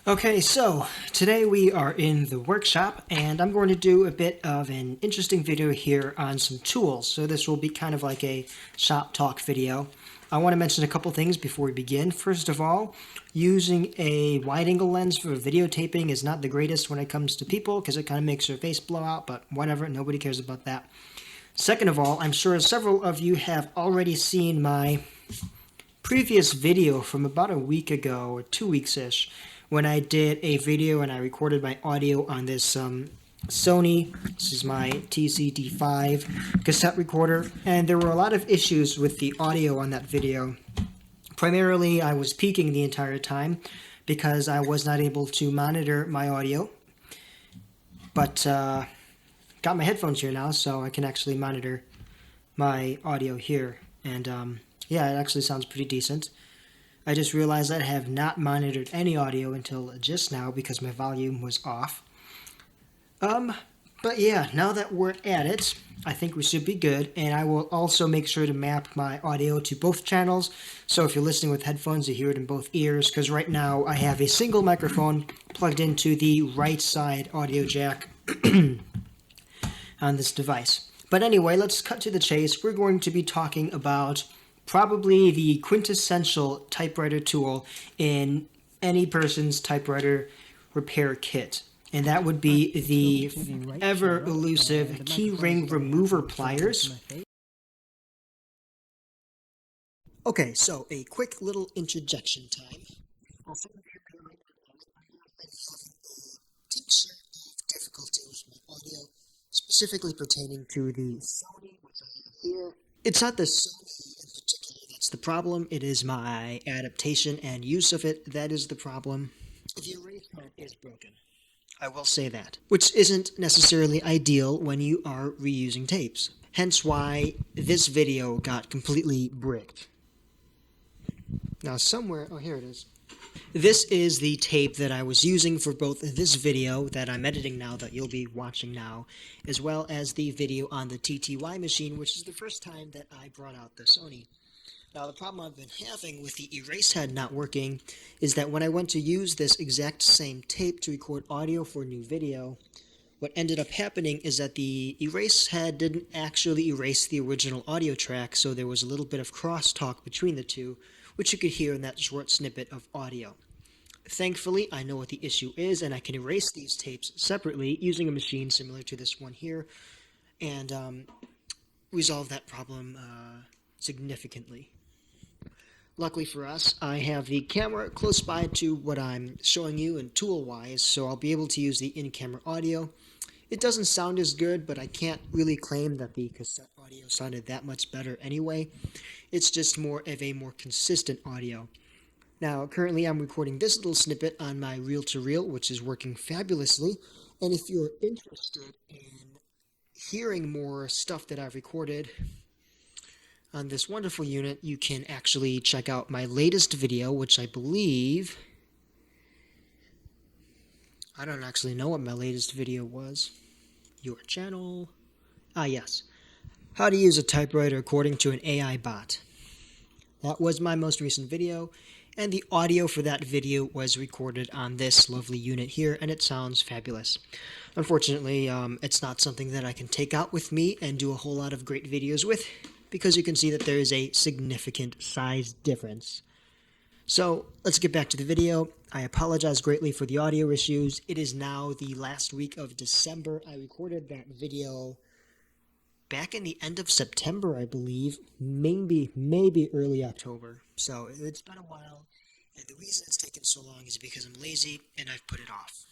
Okay, so today we are in the workshop and I'm going to do a bit of an interesting video here on some tools. So this will be kind of like a shop talk video. I want to mention a couple things before we begin. First of all, using a wide angle lens for videotaping is not the greatest when it comes to people because it kind of makes your face blow out, but whatever, nobody cares about that. Second of all, I'm sure several of you have already seen my previous video from about a week ago or 2 weeks-ish when I did a video and I recorded my audio on this Sony. This is my TCD5 cassette recorder, and there were a lot of issues with the audio on that video. Primarily, I was peaking the entire time because I was not able to monitor my audio, but got my headphones here now, so I can actually monitor my audio here, and yeah, it actually sounds pretty decent. I just realized I have not monitored any audio until just now because my volume was off. But yeah, now that we're at it, I think we should be good, and I will also make sure to map my audio to both channels, so if you're listening with headphones, you hear it in both ears, because right now I have a single microphone plugged into the right side audio jack on this device. But anyway, let's cut to the chase. We're going to be talking about probably the quintessential typewriter tool in any person's typewriter repair kit. And that would be the ever elusive keyring remover pliers. Okay, so a quick little interjection time. Tincture of difficulty with my audio, specifically pertaining to the Sony, which I have here. It's not the Sony in particular that's the problem, it is my adaptation and use of it that is the problem. The erase part is broken, I will say that, which isn't necessarily ideal when you are reusing tapes. Hence why this video got completely bricked. Now somewhere, oh here it is. This is the tape that I was using for both this video that I'm editing now that you'll be watching now, as well as the video on the TTY machine, which is the first time that I brought out the Sony. Now the problem I've been having with the erase head not working is that when I went to use this exact same tape to record audio for a new video, what ended up happening is that the erase head didn't actually erase the original audio track, so there was a little bit of crosstalk between the two, which you could hear in that short snippet of audio. Thankfully, I know what the issue is, and I can erase these tapes separately using a machine similar to this one here, and resolve that problem significantly. Luckily for us, I have the camera close by to what I'm showing you in tool-wise, so I'll be able to use the in-camera audio. It doesn't sound as good, but I can't really claim that the cassette audio sounded that much better anyway. It's just more of a more consistent audio. Now, currently I'm recording this little snippet on my reel-to-reel, which is working fabulously, and if you're interested in hearing more stuff that I've recorded on this wonderful unit, you can actually check out my latest video, which I believe... I don't actually know what my latest video was. Your channel... Ah, yes. How to use a typewriter according to an AI bot. That was my most recent video, and the audio for that video was recorded on this lovely unit here, and it sounds fabulous. Unfortunately, it's not something that I can take out with me and do a whole lot of great videos with, because you can see that there is a significant size difference. So, let's get back to the video. I apologize greatly for the audio issues. It is now the last week of December. I recorded that video back in the end of September, I believe. Maybe early October. So, it's been a while. And the reason it's taken so long is because I'm lazy and I've put it off.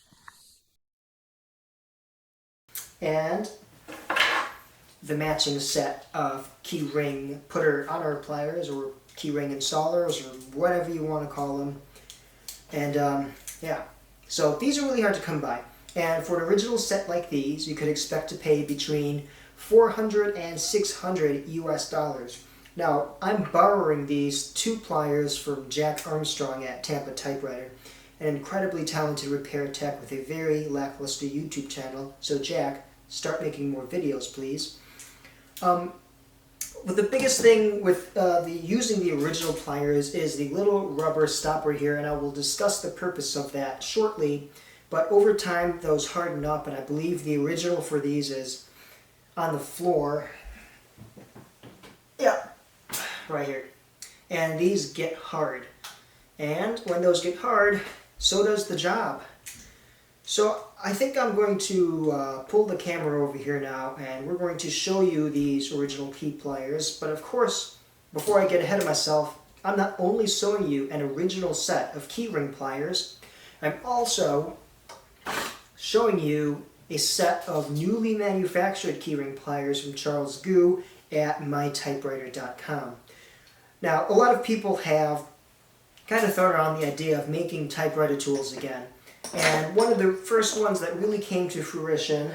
And the matching set of keyring putter on-our pliers, or keyring installers, or whatever you want to call them. And yeah, so these are really hard to come by. And for an original set like these, you could expect to pay between $400 and $600 US. Now, I'm borrowing these two pliers from Jack Armstrong at Tampa Typewriter, an incredibly talented repair tech with a very lackluster YouTube channel. So Jack, start making more videos, please. the biggest thing with using the original pliers is the little rubber stopper here, and I will discuss the purpose of that shortly. But over time, those harden up, and I believe the original for these is on the floor. Yeah, right here. And these get hard. And when those get hard, so does the job. So I think I'm going to pull the camera over here now, and we're going to show you these original key pliers. But of course, before I get ahead of myself, I'm not only showing you an original set of keyring pliers, I'm also showing you a set of newly manufactured keyring pliers from Charles Gu at mytypewriter.com. Now, a lot of people have kind of thrown around the idea of making typewriter tools again. And one of the first ones that really came to fruition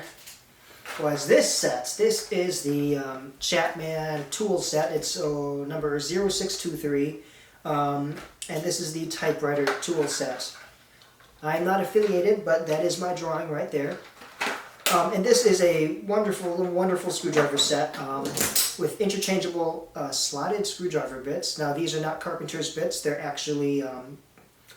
was this set. This is the Chapman tool set. It's number 0623. And this is the typewriter tool set. I'm not affiliated, but that is my drawing right there. And this is a wonderful screwdriver set with interchangeable slotted screwdriver bits. Now these are not carpenter's bits, they're actually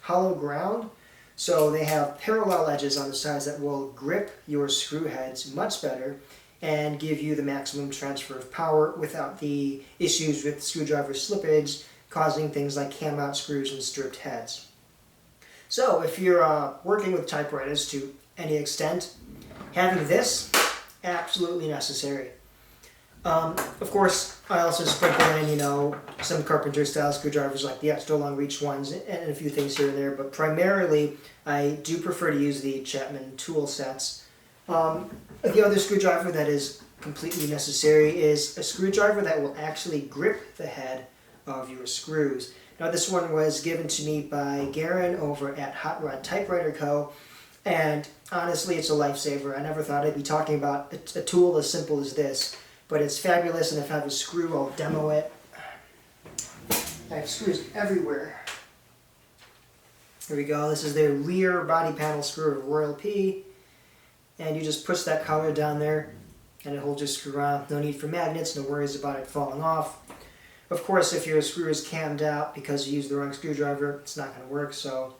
hollow ground. So they have parallel edges on the sides that will grip your screw heads much better and give you the maximum transfer of power without the issues with screwdriver slippage causing things like cam out screws and stripped heads. So if you're working with typewriters to any extent, having this, absolutely necessary. Of course, I also sprinkle in, some carpenter style screwdrivers like the extra long reach ones and a few things here and there, but primarily I do prefer to use the Chapman tool sets. The other screwdriver that is completely necessary is a screwdriver that will actually grip the head of your screws. Now this one was given to me by Garen over at Hot Rod Typewriter Co. And honestly, it's a lifesaver. I never thought I'd be talking about a tool as simple as this, but it's fabulous, and if I have a screw, I'll demo it. I have screws everywhere. Here we go. This is their rear body panel screw of Royal P. And you just push that collar down there, and it holds your screw on. No need for magnets, no worries about it falling off. Of course, if your screw is cammed out because you used the wrong screwdriver, it's not going to work, so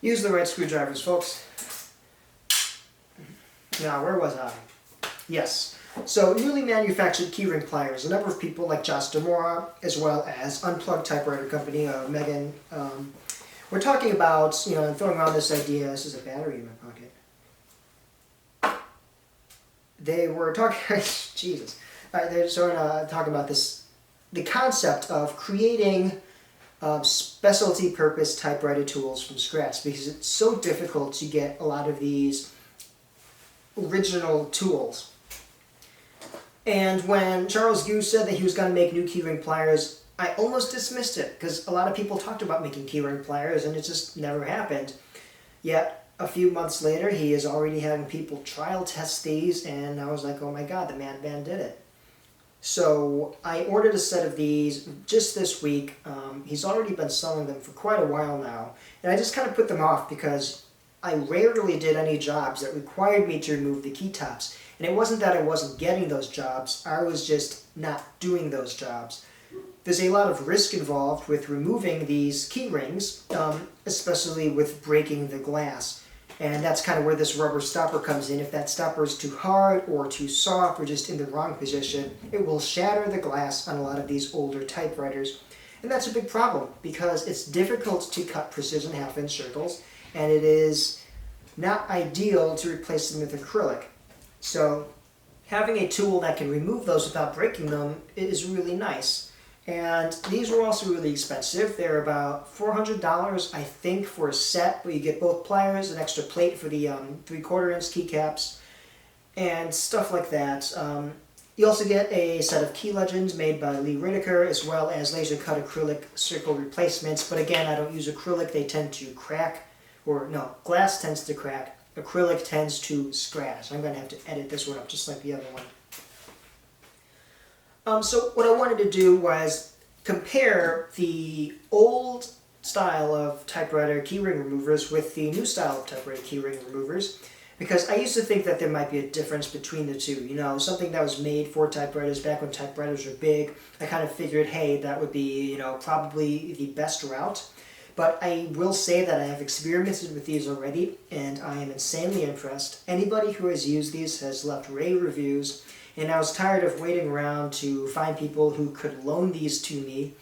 use the right screwdrivers, folks. Now, where was I? Yes. So, newly manufactured keyring pliers. A number of people like Josh Demora, as well as Unplugged Typewriter Company, Megan, we're talking about, and throwing around this idea. This is a battery in my pocket. They were talking, Jesus. They're sort of talking about this, the concept of creating specialty purpose typewriter tools from scratch, because it's so difficult to get a lot of these original tools. And when Charles Gu said that he was going to make new keyring pliers, I almost dismissed it, because a lot of people talked about making keyring pliers and it just never happened. Yet a few months later, he is already having people trial test these, and I was like, oh my god, the man did it. So I ordered a set of these just this week. He's already been selling them for quite a while now, and I just kind of put them off because I rarely did any jobs that required me to remove the keytops. And it wasn't that I wasn't getting those jobs, I was just not doing those jobs. There's a lot of risk involved with removing these key rings, especially with breaking the glass. And that's kind of where this rubber stopper comes in. If that stopper is too hard or too soft or just in the wrong position, it will shatter the glass on a lot of these older typewriters. And that's a big problem because it's difficult to cut precision half-inch circles, and it is not ideal to replace them with acrylic. So having a tool that can remove those without breaking them is really nice. And these were also really expensive. They're about $400, I think, for a set, where you get both pliers, an extra plate for the 3/4 inch keycaps, and stuff like that. You also get a set of key legends made by Lee Riddicker, as well as laser cut acrylic circle replacements. But again, I don't use acrylic. They tend to crack, or no, glass tends to crack. Acrylic tends to scratch. I'm going to have to edit this one up just like the other one. So what I wanted to do was compare the old style of typewriter keyring removers with the new style of typewriter keyring removers. Because I used to think that there might be a difference between the two. You know, something that was made for typewriters back when typewriters were big. I kind of figured, hey, that would be, you know, probably the best route. But I will say that I have experimented with these already, and I am insanely impressed. Anybody who has used these has left rave reviews, and I was tired of waiting around to find people who could loan these to me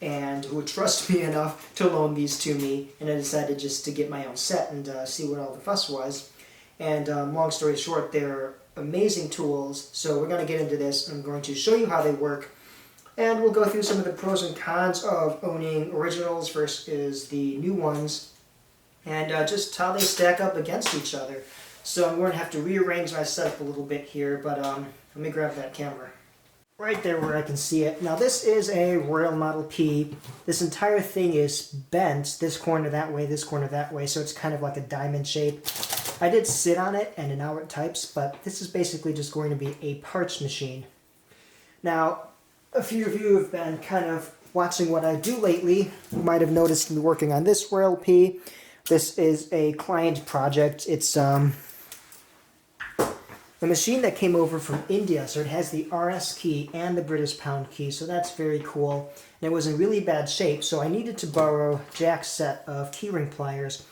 and who would trust me enough to loan these to me, and I decided just to get my own set and see what all the fuss was. And long story short, they're amazing tools, so we're going to get into this. I'm going to show you how they work, and we'll go through some of the pros and cons of owning originals versus the new ones, and just how they stack up against each other. So I'm going to have to rearrange my setup a little bit here, but let me grab that camera. Right there where I can see it. Now this is a Royal Model P. This entire thing is bent, this corner that way, this corner that way, so it's kind of like a diamond shape. I did sit on it and now it types, but this is basically just going to be a parts machine. Now, a few of you have been kind of watching what I do lately. You might have noticed me working on this Royal P. This is a client project. It's a machine that came over from India, so it has the RS key and the British pound key, so that's very cool. And it was in really bad shape, so I needed to borrow Jack's set of keyring pliers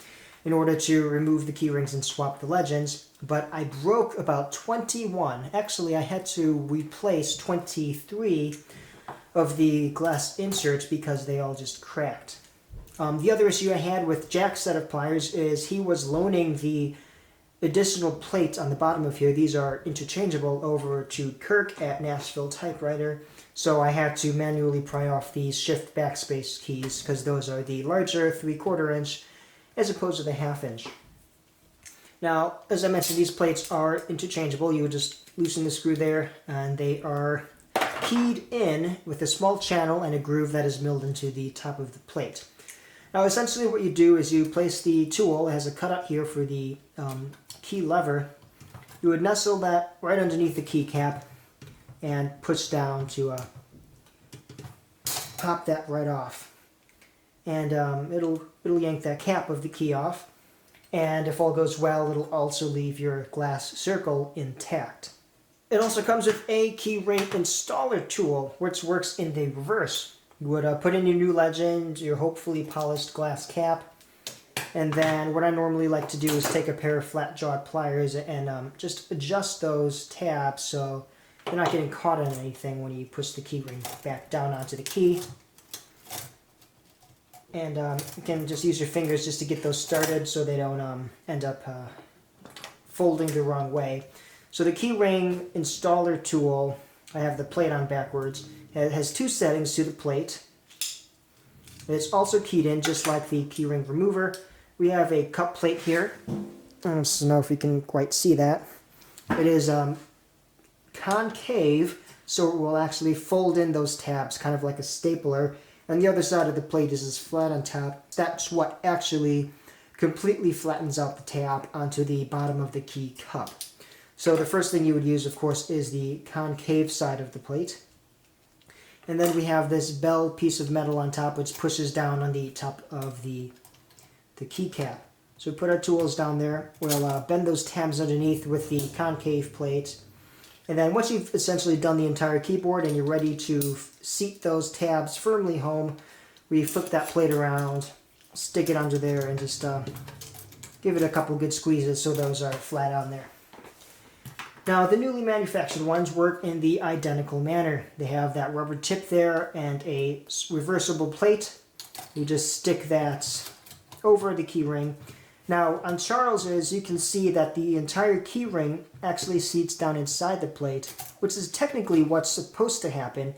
in order to remove the keyrings and swap the legends, but I broke about 21. Actually, I had to replace 23 of the glass inserts because they all just cracked. The other issue I had with Jack's set of pliers is he was loaning the additional plate on the bottom of here. These are interchangeable over to Kirk at Nashville Typewriter, so I had to manually pry off these shift backspace keys because those are the larger 3/4 inch as opposed to the 1/2 inch. Now, as I mentioned, these plates are interchangeable. You would just loosen the screw there, and they are keyed in with a small channel and a groove that is milled into the top of the plate. Now, essentially what you do is you place the tool. It has a cutout here for the key lever. You would nestle that right underneath the keycap and push down to pop that right off. And it'll yank that cap of the key off. And if all goes well, it'll also leave your glass circle intact. It also comes with a keyring installer tool, which works in the reverse. You would put in your new legend, your hopefully polished glass cap, and then what I normally like to do is take a pair of flat-jawed pliers and just adjust those tabs so they're not getting caught in anything when you push the keyring back down onto the key. And you can just use your fingers just to get those started so they don't end up folding the wrong way. So the keyring installer tool, I have the plate on backwards. It has two settings to the plate. It's also keyed in just like the keyring remover. We have a cup plate here. I don't know if you can quite see that. It is concave, so it will actually fold in those tabs, kind of like a stapler. And the other side of the plate is flat on top. That's what actually completely flattens out the tab onto the bottom of the key cup. So the first thing you would use, of course, is the concave side of the plate. And then we have this bell piece of metal on top, which pushes down on the top of the keycap. So we put our tools down there. We'll bend those tabs underneath with the concave plate. And then once you've essentially done the entire keyboard and you're ready to seat those tabs firmly home, we flip that plate around, stick it under there, and just give it a couple good squeezes so those are flat on there. Now, the newly manufactured ones work in the identical manner. They have that rubber tip there and a reversible plate. You just stick that over the keyring. Now, on Charles's, you can see that the entire keyring actually seats down inside the plate, which is technically what's supposed to happen.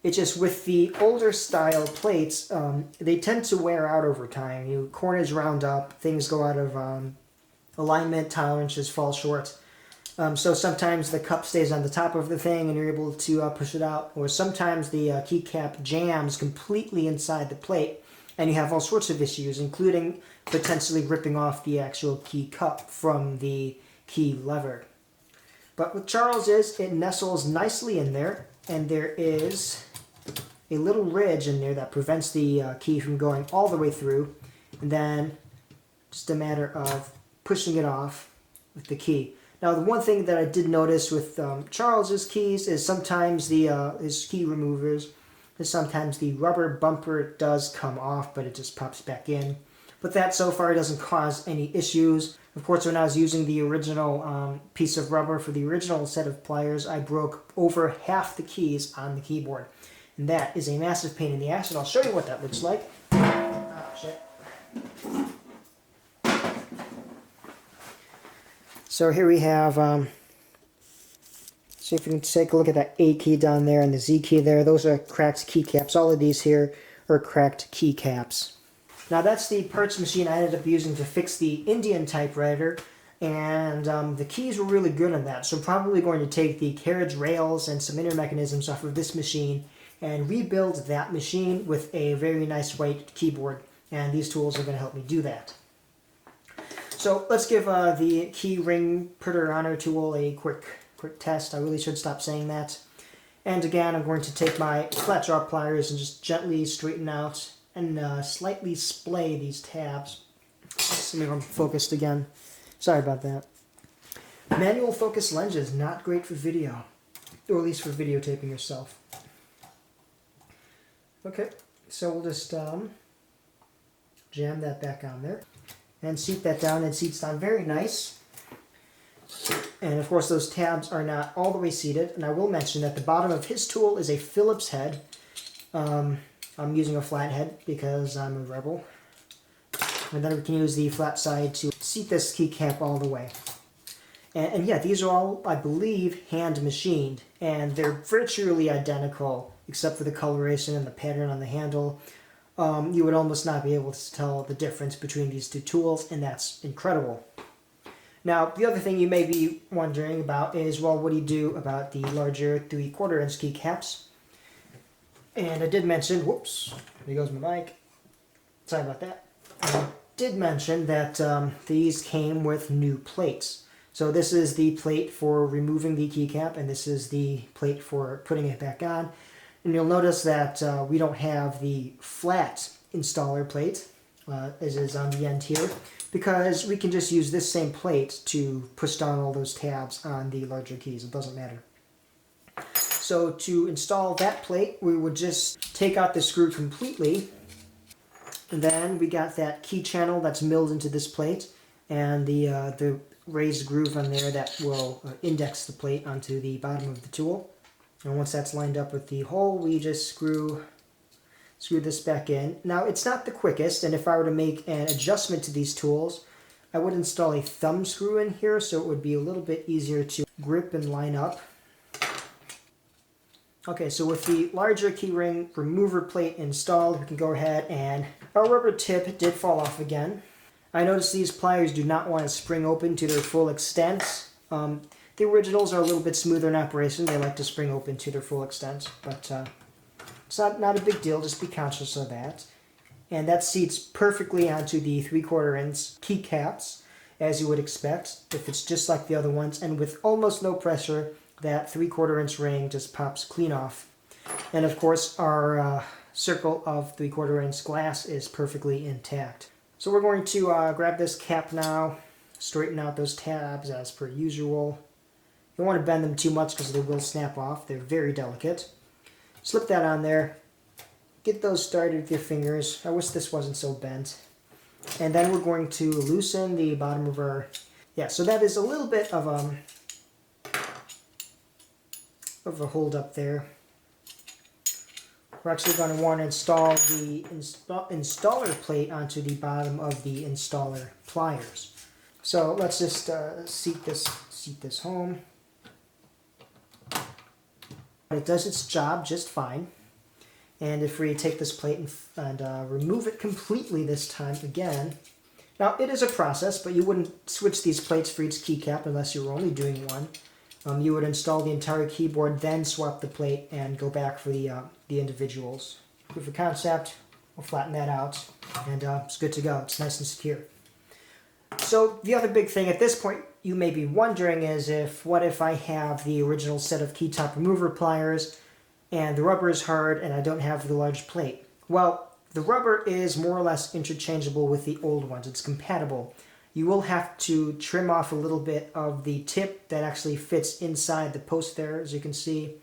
It's just with the older style plates, they tend to wear out over time. Corners round up, things go out of alignment, tolerances fall short. So sometimes the cup stays on the top of the thing and you're able to push it out, or sometimes the keycap jams completely inside the plate and you have all sorts of issues, including potentially ripping off the actual key cup from the key lever. But with Charles's, it nestles nicely in there, and there is a little ridge in there that prevents the key from going all the way through, and then just a matter of pushing it off with the key. Now, the one thing that I did notice with Charles's keys is sometimes his key removers, is sometimes the rubber bumper does come off, but it just pops back in. But that so far doesn't cause any issues. Of course, when I was using the original piece of rubber for the original set of pliers, I broke over half the keys on the keyboard. And that is a massive pain in the ass, and I'll show you what that looks like. Oh, shit. So here we have, see if you can take a look at that A key down there and the Z key there. Those are cracked keycaps. All of these here are cracked keycaps. Now that's the parts machine I ended up using to fix the Indian typewriter, and the keys were really good on that. So I'm probably going to take the carriage rails and some inner mechanisms off of this machine and rebuild that machine with a very nice white keyboard. And these tools are going to help me do that. So let's give the Keyring Putter Honor tool a quick test. I really should stop saying that. And again, I'm going to take my flat jaw pliers and just gently straighten out and slightly splay these tabs. Let's make them focused again. Sorry about that. Manual focus lenses, not great for video. Or at least for videotaping yourself. Okay, so we'll just jam that back on there. And seat that down, and seats down very nice. And of course those tabs are not all the way seated. And I will mention that the bottom of his tool is a Phillips head. I'm using a flat head because I'm a rebel. And then we can use the flat side to seat this keycap all the way. And yeah, these are all, I believe, hand machined. And they're virtually identical, except for the coloration and the pattern on the handle. You would almost not be able to tell the difference between these two tools, and that's incredible. Now, the other thing you may be wondering about is, well, what do you do about the larger 3/4 inch keycaps? And I did mention, whoops, there goes my mic. Sorry about that. I did mention that these came with new plates. So this is the plate for removing the keycap, and this is the plate for putting it back on. And you'll notice that we don't have the flat installer plate, as is on the end here, because we can just use this same plate to push down all those tabs on the larger keys. It doesn't matter. So to install that plate, we would just take out the screw completely, and then we got that key channel that's milled into this plate, and the raised groove on there that will index the plate onto the bottom of the tool. And once that's lined up with the hole, we just screw this back in. Now, it's not the quickest, and if I were to make an adjustment to these tools, I would install a thumb screw in here, so it would be a little bit easier to grip and line up. Okay, so with the larger keyring remover plate installed, we can go ahead, and our rubber tip did fall off again. I noticed these pliers do not want to spring open to their full extent. The originals are a little bit smoother in operation. They like to spring open to their full extent, but it's not a big deal. Just be conscious of that. And that seats perfectly onto the 3/4 inch keycaps, as you would expect, if it's just like the other ones. And with almost no pressure, that 3/4 inch ring just pops clean off. And of course, our circle of 3/4 inch glass is perfectly intact. So we're going to grab this cap now, straighten out those tabs as per usual. You don't want to bend them too much because they will snap off. They're very delicate. Slip that on there. Get those started with your fingers. I wish this wasn't so bent. And then we're going to loosen the bottom of our... Yeah, so that is a little bit of a hold up there. We're actually going to want to install the installer plate onto the bottom of the installer pliers. So let's just seat this home. It does its job just fine. And if we take this plate and remove it completely this time again, now it is a process, but you wouldn't switch these plates for each keycap unless you were only doing one. You would install the entire keyboard, then swap the plate and go back for the individuals. Proof of concept, we'll flatten that out, and it's good to go. It's nice and secure. So the other big thing at this point you may be wondering is what if I have the original set of key top remover pliers and the rubber is hard and I don't have the large plate? Well, the rubber is more or less interchangeable with the old ones. It's compatible. You will have to trim off a little bit of the tip that actually fits inside the post there, as you can see.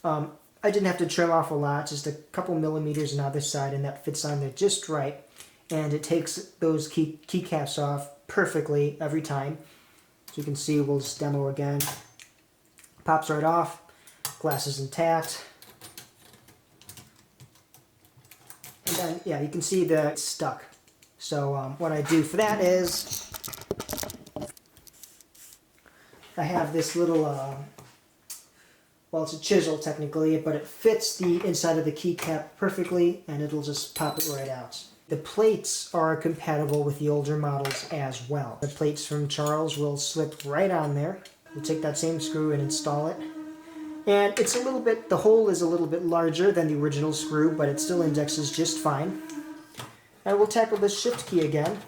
I didn't have to trim off a lot, just a couple millimeters on either side, and that fits on there just right. And it takes those keycaps off perfectly every time. So you can see, we'll just demo again. Pops right off, glass is intact. And then, yeah, you can see that it's stuck. So what I do for that is, I have this little, well, it's a chisel technically, but it fits the inside of the keycap perfectly, and it'll just pop it right out. The plates are compatible with the older models as well. The plates from Charles will slip right on there. We'll take that same screw and install it. And it's a little bit, the hole is a little bit larger than the original screw, but it still indexes just fine. And we'll tackle this shift key again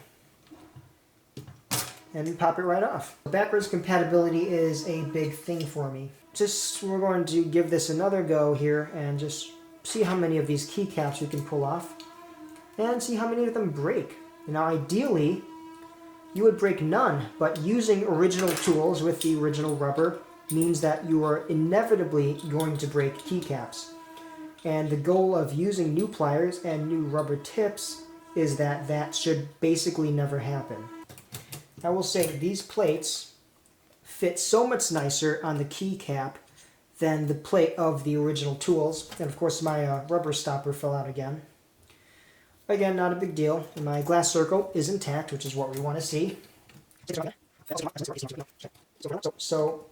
and pop it right off. Backwards compatibility is a big thing for me. We're going to give this another go here and just see how many of these keycaps we can pull off and see how many of them break. Now ideally, you would break none, but using original tools with the original rubber means that you are inevitably going to break keycaps. And the goal of using new pliers and new rubber tips is that that should basically never happen. I will say these plates fit so much nicer on the keycap than the plate of the original tools. And of course my rubber stopper fell out again. Again, not a big deal. And my glass circle is intact, which is what we want to see. So,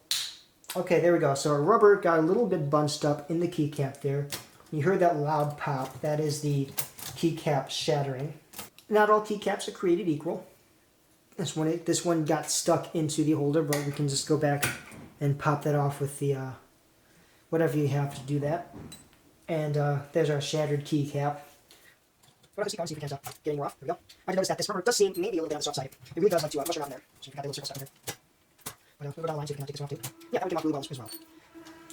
okay, there we go. So our rubber got a little bit bunched up in the keycap there. You heard that loud pop. That is the keycap shattering. Not all keycaps are created equal. This one got stuck into the holder, but we can just go back and pop that off with the whatever you have to do that. And there's our shattered keycap. Let's see if we can stop getting more off. There we go. I noticed that this rubber does seem maybe a little bit on the soft side. It really does like to mushroom out there. So we've got the little circle stuck in there. But we'll go down the line so we can take this one off too. Yeah, I would get off glue balls as well.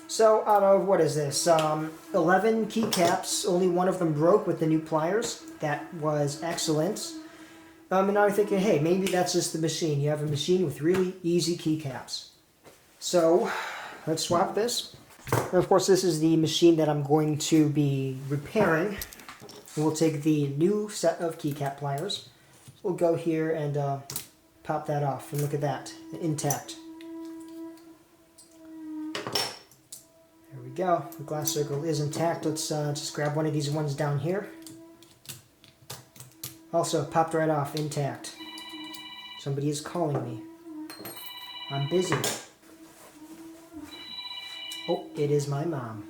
So out of, what is this, 11 keycaps, only one of them broke with the new pliers. That was excellent. And now I'm thinking, hey, maybe that's just the machine. You have a machine with really easy keycaps. So let's swap this. And of course, this is the machine that I'm going to be repairing. And we'll take the new set of keycap pliers. We'll go here and pop that off. And look at that, intact. There we go. The glass circle is intact. Let's just grab one of these ones down here. Also, popped right off, intact. Somebody is calling me. I'm busy. Oh, it is my mom.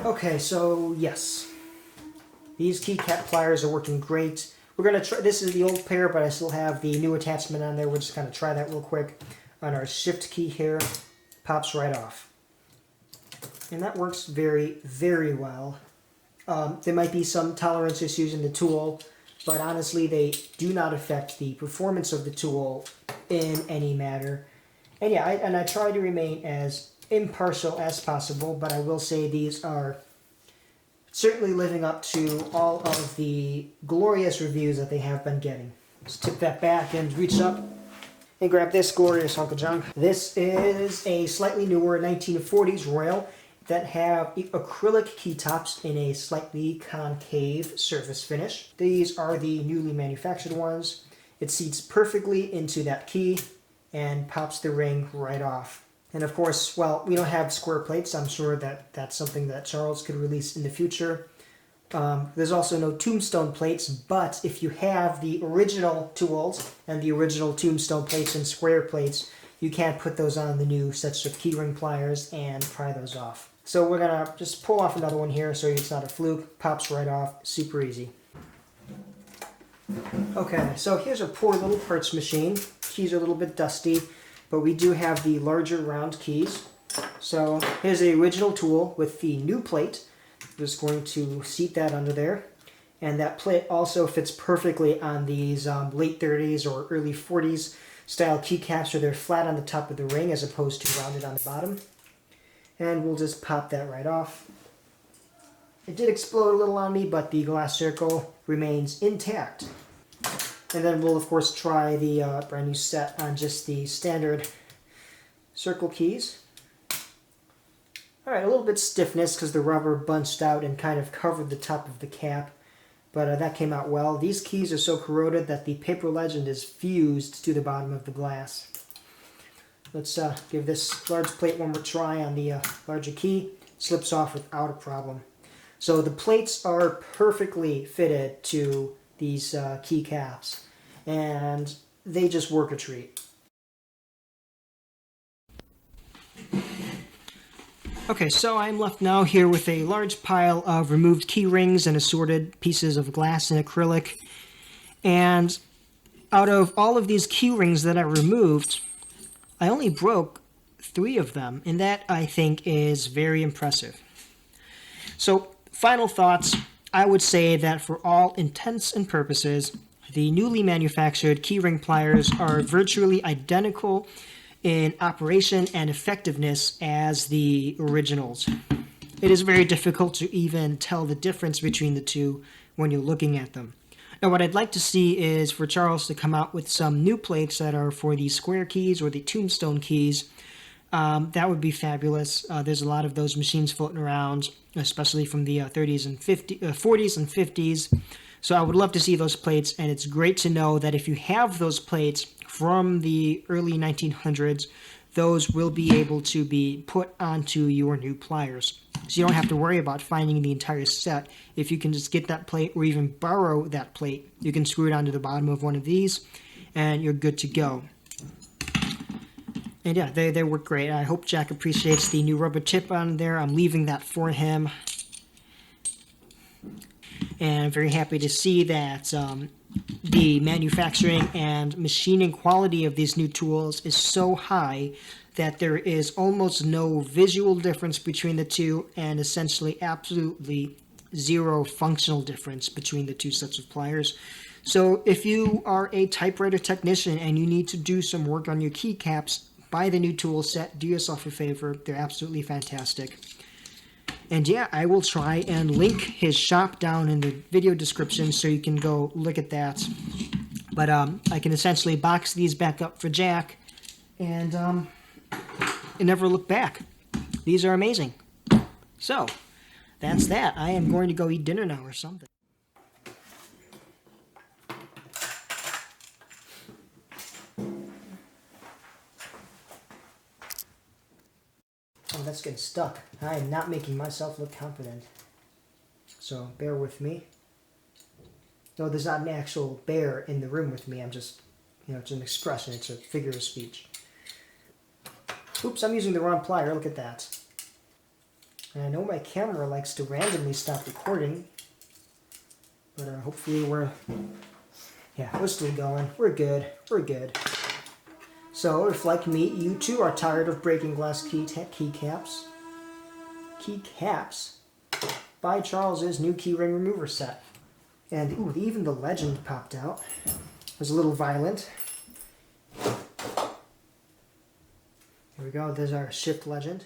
Okay, so yes. These keycap pliers are working great. We're going to try, this is the old pair, but I still have the new attachment on there. We're just going to try that real quick on our shift key here. Pops right off. And that works very, very well. There might be some tolerance issues in the tool, but honestly they do not affect the performance of the tool in any manner. And yeah, I try to remain as impartial as possible, but I will say these are certainly living up to all of the glorious reviews that they have been getting. Let's tip that back and reach up and grab this glorious hunk of junk. This is a slightly newer 1940s Royal that have acrylic key tops in a slightly concave surface finish. These are the newly manufactured ones. It seats perfectly into that key and pops the ring right off. And of course, well, we don't have square plates. I'm sure that that's something that Charles could release in the future. There's also no tombstone plates, but if you have the original tools and the original tombstone plates and square plates, you can put those on the new sets of keyring pliers and pry those off. So we're going to just pull off another one here so it's not a fluke. Pops right off. Super easy. Okay, so here's a poor little parts machine. Keys are a little bit dusty, but we do have the larger round keys. So here's the original tool with the new plate. Just going to seat that under there. And that plate also fits perfectly on these late 30s or early 40s style keycaps, where they're flat on the top of the ring as opposed to rounded on the bottom. And we'll just pop that right off. It did explode a little on me, but the glass circle remains intact. And then we'll, of course, try the brand new set on just the standard circle keys. Alright, a little bit stiffness because the rubber bunched out and kind of covered the top of the cap. But that came out well. These keys are so corroded that the paper legend is fused to the bottom of the glass. Let's give this large plate one more try on the larger key. Slips off without a problem. So the plates are perfectly fitted to these keycaps, and they just work a treat. Okay, so I'm left now here with a large pile of removed key rings and assorted pieces of glass and acrylic. And out of all of these key rings that I removed, I only broke 3 of them, and that, I think, is very impressive. So, final thoughts. I would say that for all intents and purposes, the newly manufactured keyring pliers are virtually identical in operation and effectiveness as the originals. It is very difficult to even tell the difference between the two when you're looking at them. Now, what I'd like to see is for Charles to come out with some new plates that are for the square keys or the tombstone keys. That would be fabulous. There's a lot of those machines floating around, especially from the 40s and 50s. So I would love to see those plates, and it's great to know that if you have those plates from the early 1900s, those will be able to be put onto your new pliers. So you don't have to worry about finding the entire set. If you can just get that plate or even borrow that plate, you can screw it onto the bottom of one of these, and you're good to go. And yeah, they work great. I hope Jack appreciates the new rubber tip on there. I'm leaving that for him. And I'm very happy to see that the manufacturing and machining quality of these new tools is so high that there is almost no visual difference between the two, and essentially absolutely zero functional difference between the two sets of pliers. So if you are a typewriter technician and you need to do some work on your keycaps, buy the new tool set. Do yourself a favor. They're absolutely fantastic. And yeah, I will try and link his shop down in the video description so you can go look at that. But I can essentially box these back up for Jack and never look back. These are amazing. So, that's that. I am going to go eat dinner now or something. Oh, that's getting stuck. I am not making myself look confident. So, bear with me. No, there's not an actual bear in the room with me. I'm just, it's an expression. It's a figure of speech. Oops, I'm using the wrong plier. Look at that. And I know my camera likes to randomly stop recording. But hopefully we're still going. We're good. We're good. So, if like me, you too are tired of breaking glass keycaps, buy Charles's new keyring remover set. And ooh, even the legend popped out. It was a little violent. Here we go, there's our shift legend.